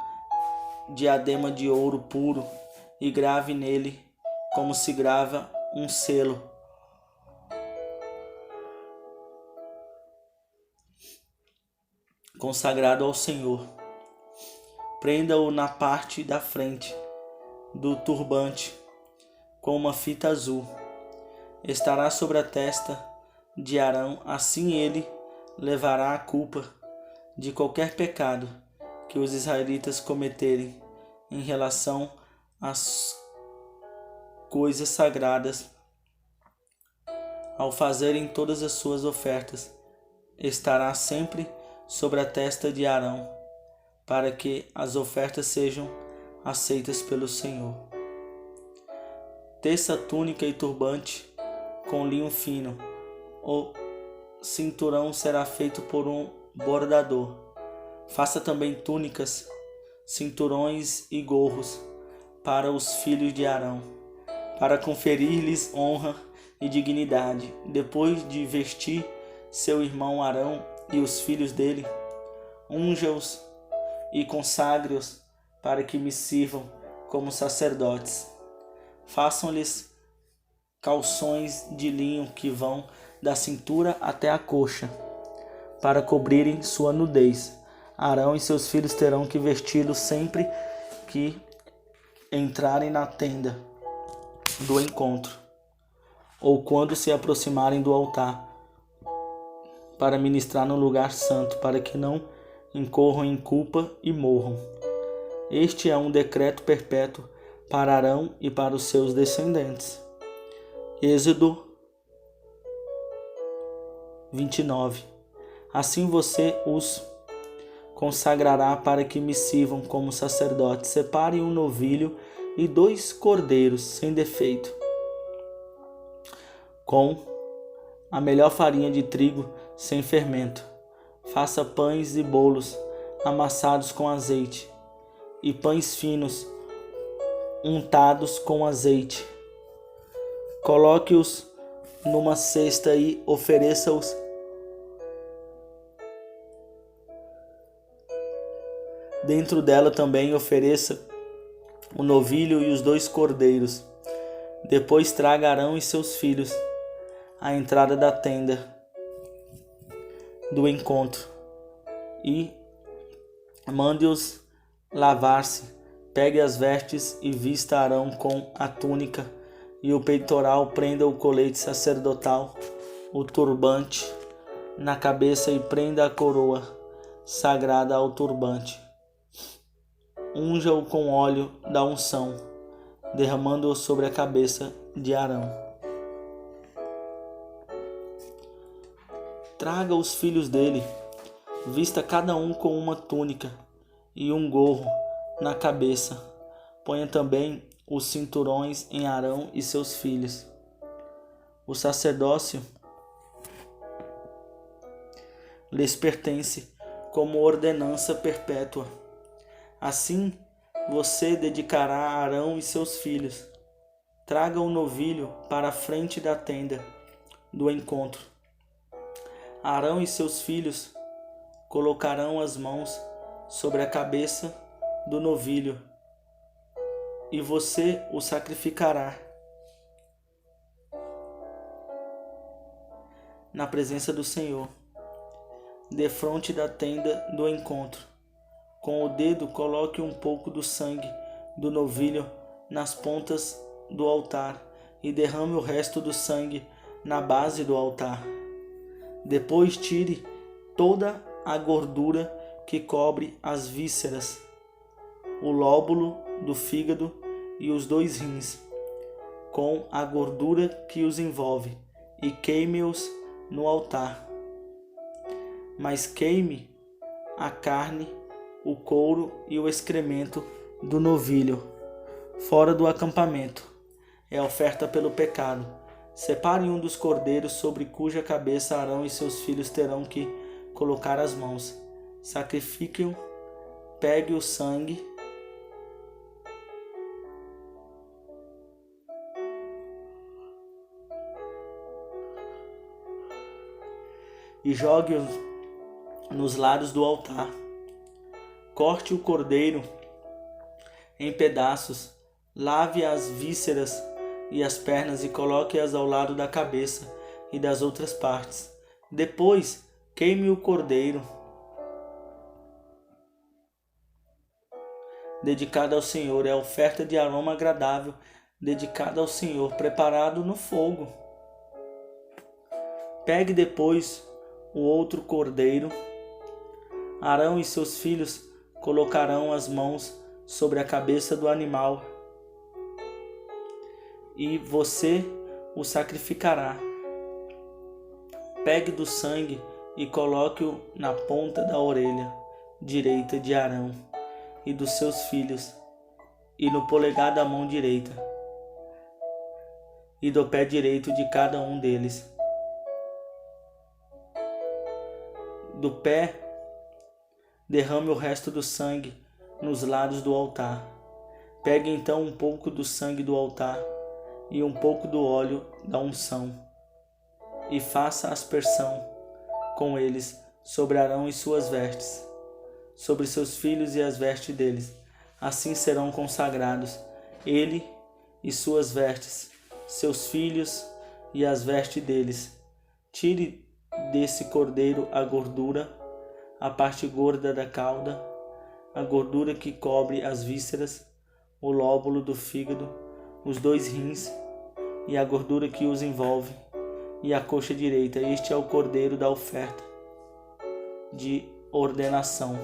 diadema de ouro puro e grave nele, como se grava um selo, consagrado ao Senhor. Prenda-o na parte da frente do turbante com uma fita azul. Estará sobre a testa de Arão. Assim ele levará a culpa de qualquer pecado que os israelitas cometerem em relação às coisas sagradas, ao fazerem todas as suas ofertas. Estará sempre sobre a testa de Arão, para que as ofertas sejam aceitas pelo Senhor. Teça túnica e turbante com linho fino. O cinturão será feito por um bordador. Faça também túnicas cinturões e gorros para os filhos de Arão, para conferir-lhes honra e dignidade. Depois de vestir seu irmão Arão e os filhos dele, unja-os e consagre-os para que me sirvam como sacerdotes. Façam-lhes calções de linho que vão da cintura até a coxa, para cobrirem sua nudez. Arão e seus filhos terão que vesti-los sempre que entrarem na tenda do encontro, ou quando se aproximarem do altar, para ministrar no lugar santo, para que não incorram em culpa e morram. Este é um decreto perpétuo para Arão e para os seus descendentes. Êxodo 29. Assim você os consagrará para que me sirvam como sacerdotes. Separe um novilho e 2 cordeiros sem defeito, com a melhor farinha de trigo sem fermento. Faça pães e bolos amassados com azeite, e pães finos untados com azeite. Coloque-os numa cesta e ofereça-os dentro dela. Também ofereça o novilho e os 2 cordeiros. Depois traga Arão e seus filhos à entrada da tenda do encontro e mande-os lavar-se. Pegue as vestes e vista Arão com a túnica e o peitoral. Prenda o colete sacerdotal, o turbante na cabeça e prenda a coroa sagrada ao turbante. Unja-o com óleo da unção, derramando-o sobre a cabeça de Arão. Traga os filhos dele, vista cada um com uma túnica e um gorro na cabeça. Ponha também os cinturões em Arão e seus filhos. O sacerdócio lhes pertence como ordenança perpétua. Assim você dedicará a Arão e seus filhos. Traga o novilho para a frente da tenda do encontro. Arão e seus filhos colocarão as mãos sobre a cabeça do novilho e você o sacrificará na presença do Senhor, defronte da tenda do encontro. Com o dedo coloque um pouco do sangue do novilho nas pontas do altar e derrame o resto do sangue na base do altar. Depois tire toda a gordura que cobre as vísceras, o lóbulo do fígado e os 2 rins, com a gordura que os envolve, e queime-os no altar. Mas queime a carne, o couro e o excremento do novilho fora do acampamento. É oferta pelo pecado. Separe um dos cordeiros, sobre cuja cabeça Arão e seus filhos terão que colocar as mãos. Sacrifique-o, pegue o sangue e jogue-o nos lados do altar. Corte o cordeiro em pedaços, lave as vísceras e as pernas e coloque-as ao lado da cabeça e das outras partes. Depois, queime o cordeiro dedicado ao Senhor. É a oferta de aroma agradável dedicada ao Senhor, preparado no fogo. Pegue depois o outro cordeiro. Arão e seus filhos colocarão as mãos sobre a cabeça do animal e você o sacrificará. Pegue do sangue e coloque-o na ponta da orelha direita de Arão e dos seus filhos, e no polegar da mão direita, e do pé direito de cada um deles. Do pé, derrame o resto do sangue nos lados do altar. Pegue então um pouco do sangue do altar e um pouco do óleo da unção, e faça aspersão com eles sobre Arão e suas vestes, sobre seus filhos e as vestes deles. Assim serão consagrados ele e suas vestes, seus filhos e as vestes deles. Tire desse cordeiro a gordura, a parte gorda da cauda, a gordura que cobre as vísceras, o lóbulo do fígado, os 2 rins e a gordura que os envolve, e a coxa direita. Este é o cordeiro da oferta de ordenação,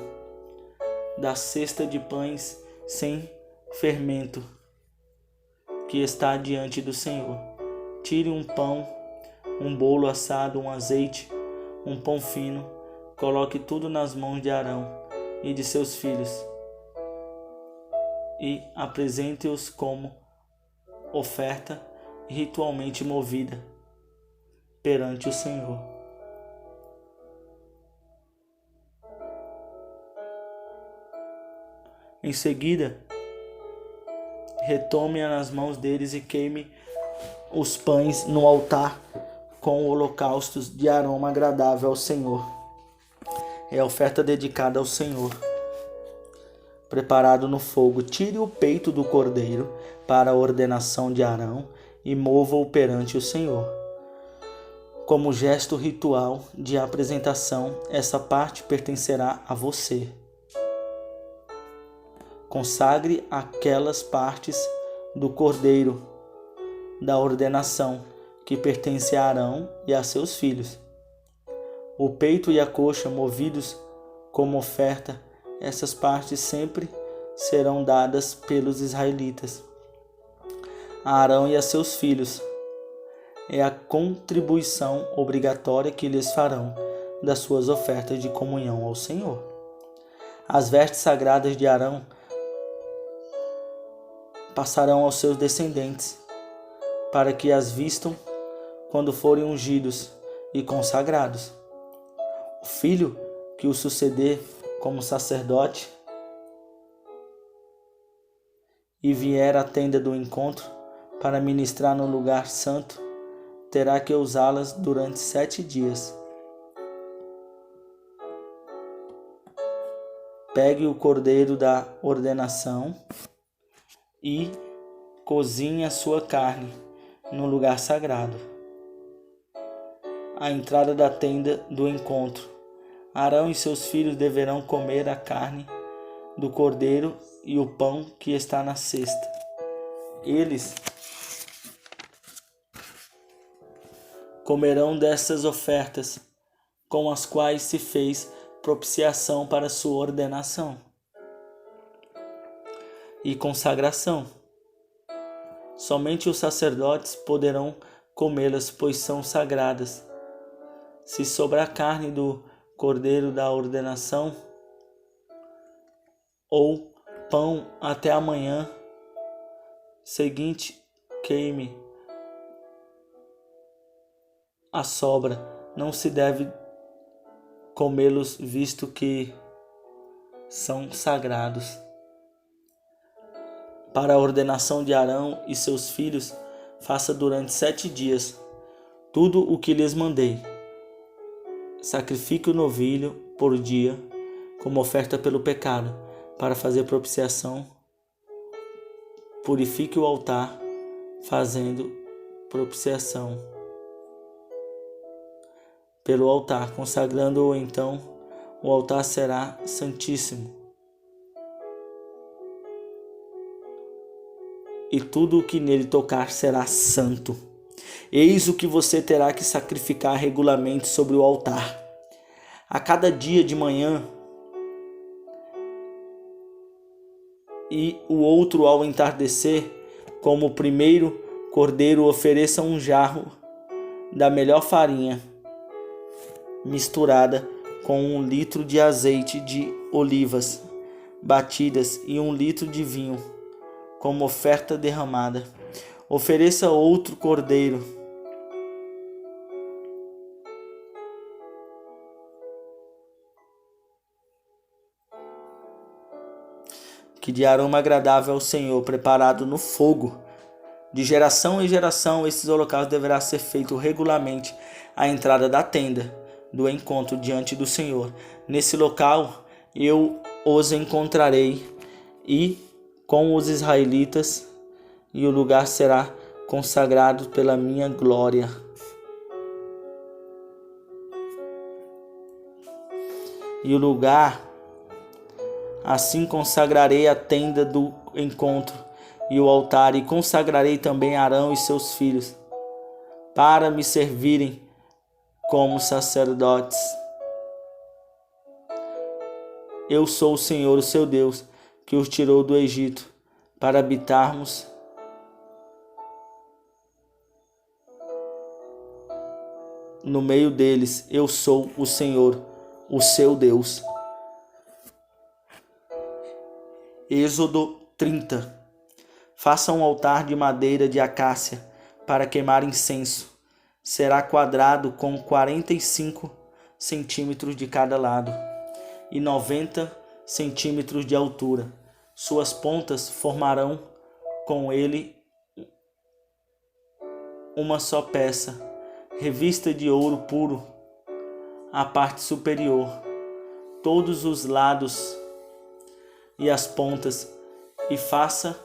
da cesta de pães sem fermento, que está diante do Senhor. Tire um pão, um bolo assado, um azeite, um pão fino, coloque tudo nas mãos de Arão e de seus filhos, e apresente-os como oferta ritualmente movida perante o Senhor. Em seguida, retome-a nas mãos deles e queime os pães no altar com holocaustos de aroma agradável ao Senhor. É a oferta dedicada ao Senhor, preparado no fogo. Tire o peito do cordeiro para a ordenação de Arão e mova-o perante o Senhor. Como gesto ritual de apresentação, essa parte pertencerá a você. Consagre aquelas partes do cordeiro da ordenação que pertence a Arão e a seus filhos. O peito e a coxa movidos como oferta, essas partes sempre serão dadas pelos israelitas a Arão e a seus filhos. É a contribuição obrigatória que lhes farão das suas ofertas de comunhão ao Senhor. As vestes sagradas de Arão passarão aos seus descendentes, para que as vistam quando forem ungidos e consagrados. O filho que o suceder como sacerdote e vier à tenda do encontro para ministrar no lugar santo, terá que usá-las durante 7 dias. Pegue o cordeiro da ordenação e cozinhe a sua carne no lugar sagrado, à entrada da tenda do encontro. Arão e seus filhos deverão comer a carne do cordeiro e o pão que está na cesta. Eles comerão dessas ofertas com as quais se fez propiciação para sua ordenação e consagração. Somente os sacerdotes poderão comê-las, pois são sagradas. Se sobrar a carne do cordeiro da ordenação ou pão até amanhã seguinte, queime a sobra. Não se deve comê-los, visto que são sagrados. Para a ordenação de Arão e seus filhos, faça durante 7 dias tudo o que lhes mandei. Sacrifique o novilho por dia como oferta pelo pecado, para fazer propiciação. Purifique o altar, fazendo propiciação pelo altar, consagrando-o. Então o altar será santíssimo, e tudo o que nele tocar será santo. Eis o que você terá que sacrificar regularmente sobre o altar. A cada dia de manhã e o outro ao entardecer, como o primeiro cordeiro, ofereça um jarro da melhor farinha, misturada com 1 litro de azeite de olivas batidas e 1 litro de vinho, como oferta derramada. Ofereça outro cordeiro que de aroma agradável ao Senhor, preparado no fogo. De geração em geração, esses holocaustos deverá ser feito regularmente à entrada da tenda do encontro diante do Senhor. Nesse local eu os encontrarei e com os israelitas, e o lugar será consagrado pela minha glória. E o lugar, assim consagrarei a tenda do encontro e o altar, e consagrarei também Arão e seus filhos, para me servirem como sacerdotes. Eu sou o Senhor, o seu Deus, que os tirou do Egito, para habitarmos no meio deles. Eu sou o Senhor, o seu Deus. Êxodo 30. Faça um altar de madeira de acácia para queimar incenso. Será quadrado com 45 centímetros de cada lado e 90 centímetros de altura. Suas pontas formarão com ele uma só peça, revista de ouro puro, a parte superior, todos os lados e as pontas, e faça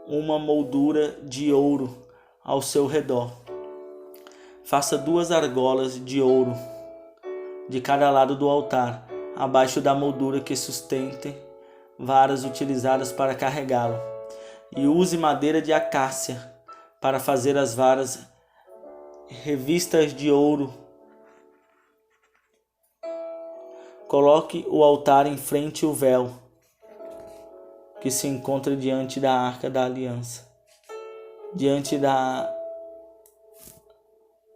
uma moldura de ouro ao seu redor. Faça 2 argolas de ouro de cada lado do altar, abaixo da moldura, que sustentem varas utilizadas para carregá-lo. E use madeira de acácia para fazer as varas revistas de ouro. Coloque o altar em frente ao véu que se encontra diante da Arca da Aliança, diante da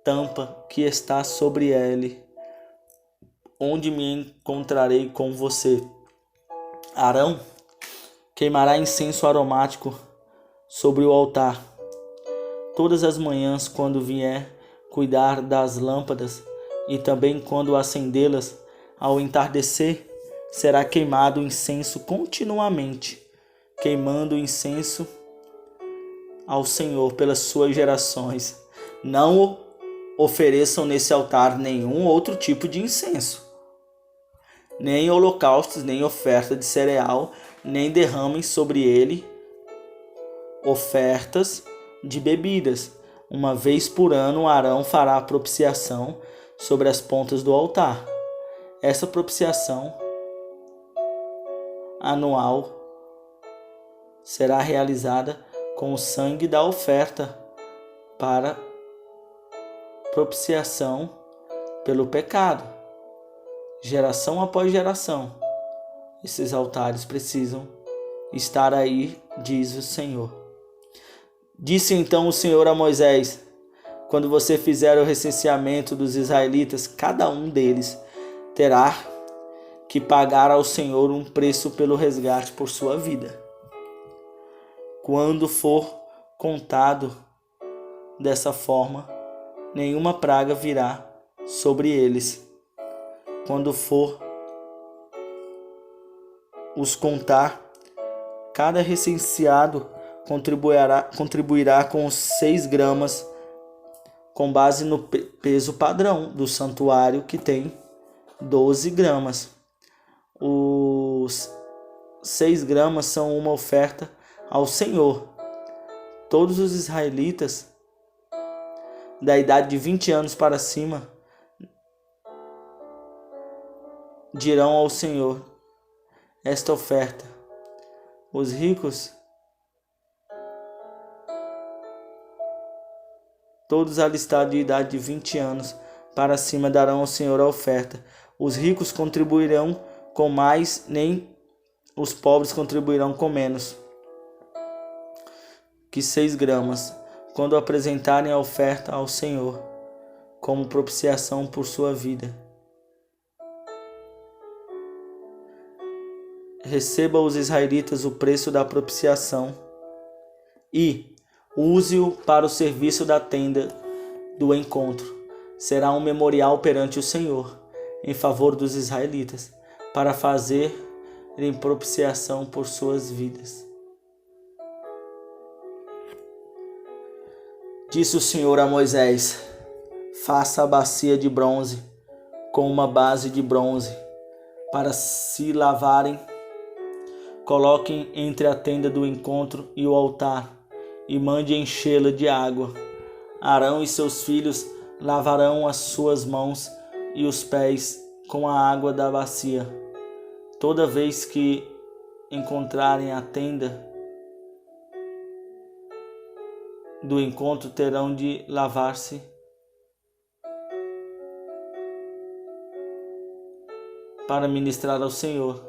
tampa que está sobre ele, onde me encontrarei com você. Arão queimará incenso aromático sobre o altar todas as manhãs quando vier cuidar das lâmpadas, e também quando acendê-las. Ao entardecer será queimado incenso continuamente, queimando incenso ao Senhor pelas suas gerações. Não ofereçam nesse altar nenhum outro tipo de incenso, nem holocaustos, nem oferta de cereal, nem derramem sobre ele ofertas de bebidas. Uma vez por ano Arão fará a propiciação sobre as pontas do altar. Essa propiciação anual será realizada com o sangue da oferta para propiciação pelo pecado. Geração após geração, esses altares precisam estar aí, diz o Senhor. Disse então o Senhor a Moisés: quando você fizer o recenseamento dos israelitas, cada um deles terá que pagar ao Senhor um preço pelo resgate por sua vida. Quando for contado dessa forma, nenhuma praga virá sobre eles. Quando for os contar, cada recenseado contribuirá com 6 gramas, com base no peso padrão do santuário, que tem 12 gramas. Os 6 gramas são uma oferta ao Senhor. Todos os israelitas da idade de 20 anos para cima dirão ao Senhor esta oferta. Os ricos, todos alistados de idade de 20 anos para cima, darão ao Senhor a oferta. Os ricos contribuirão com mais, nem os pobres contribuirão com menos que 6 gramas, quando apresentarem a oferta ao Senhor, como propiciação por sua vida. Receba os israelitas o preço da propiciação e use-o para o serviço da tenda do encontro. Será um memorial perante o Senhor, em favor dos israelitas, para fazer em propiciação por suas vidas. Disse o Senhor a Moisés: faça a bacia de bronze com uma base de bronze para se lavarem. Coloquem entre a tenda do encontro e o altar e mande enchê-la de água. Arão e seus filhos lavarão as suas mãos e os pés com a água da bacia. Toda vez que encontrarem a tenda do encontro, terão de lavar-se para ministrar ao Senhor,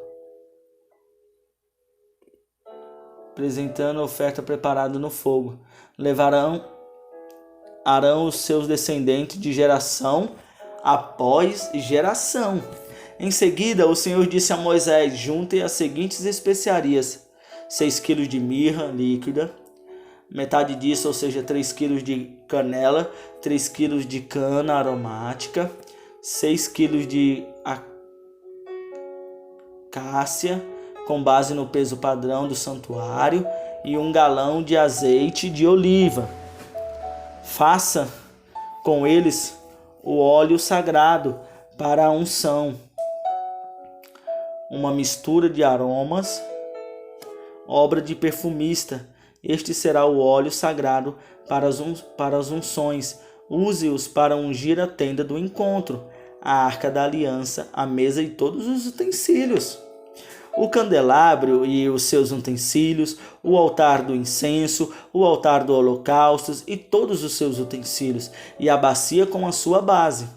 apresentando a oferta preparada no fogo. Levarão Arão os seus descendentes de geração após geração. Em seguida, o Senhor disse a Moisés: junte as seguintes especiarias: 6 quilos de mirra líquida, metade disso, ou seja, 3 quilos de canela, 3 quilos de cana aromática, 6 quilos de acácia, com base no peso padrão do santuário, e 1 galão de azeite de oliva. Faça com eles o óleo sagrado para a unção, uma mistura de aromas, obra de perfumista. Este será o óleo sagrado para as unções. Use-os para ungir a tenda do encontro, a arca da aliança, a mesa e todos os utensílios, o candelabro e os seus utensílios, o altar do incenso, o altar do holocausto e todos os seus utensílios, e a bacia com a sua base.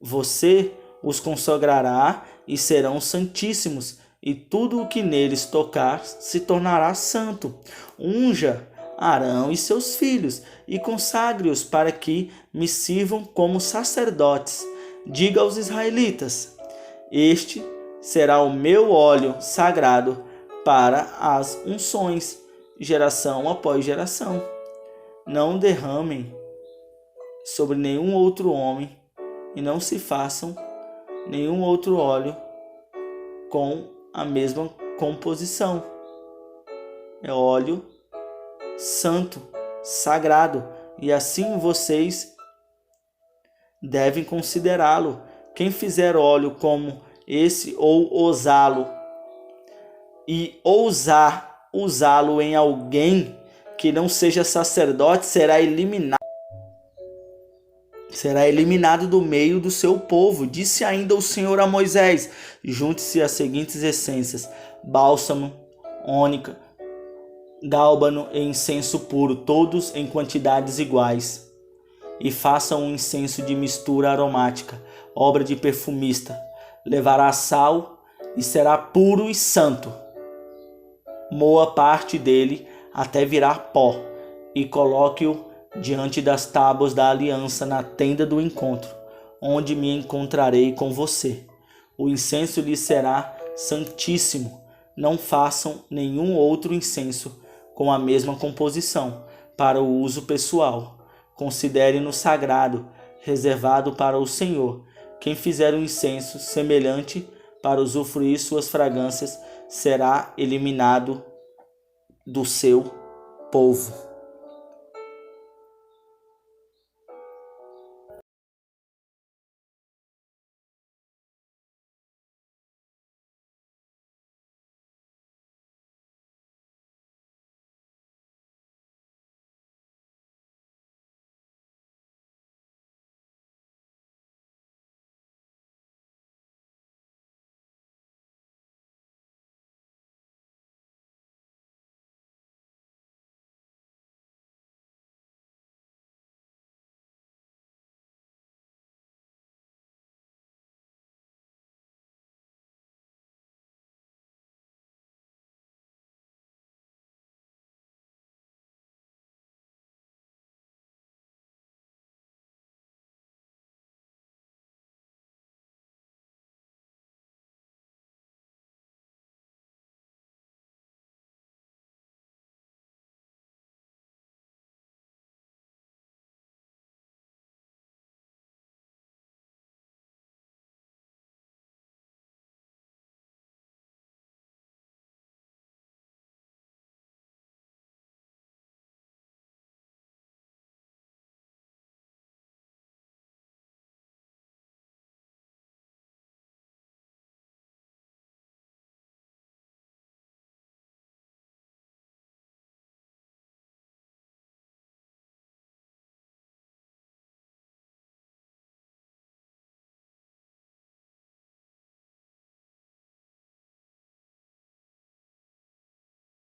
Você os consagrará e serão santíssimos, e tudo o que neles tocar se tornará santo. Unja Arão e seus filhos e consagre-os para que me sirvam como sacerdotes. Diga aos israelitas: este será o meu óleo sagrado para as unções, geração após geração. Não derramem sobre nenhum outro homem e não se façam nenhum outro óleo com a mesma composição. É óleo santo, sagrado, e assim vocês devem considerá-lo. Quem fizer óleo como esse ou ousá-lo e ousar usá-lo em alguém que não seja sacerdote será eliminado do meio do seu povo. Disse ainda o Senhor a Moisés: junte-se as seguintes essências: bálsamo, ônica, gálbano e incenso puro, todos em quantidades iguais, e façam um incenso de mistura aromática, obra de perfumista. Levará sal e será puro e santo. Moa parte dele até virar pó e coloque-o diante das tábuas da aliança na tenda do encontro, onde me encontrarei com você. O incenso lhe será santíssimo. Não façam nenhum outro incenso com a mesma composição para o uso pessoal. Considere-no sagrado, reservado para o Senhor. Quem fizer um incenso semelhante para usufruir suas fragrâncias será eliminado do seu povo.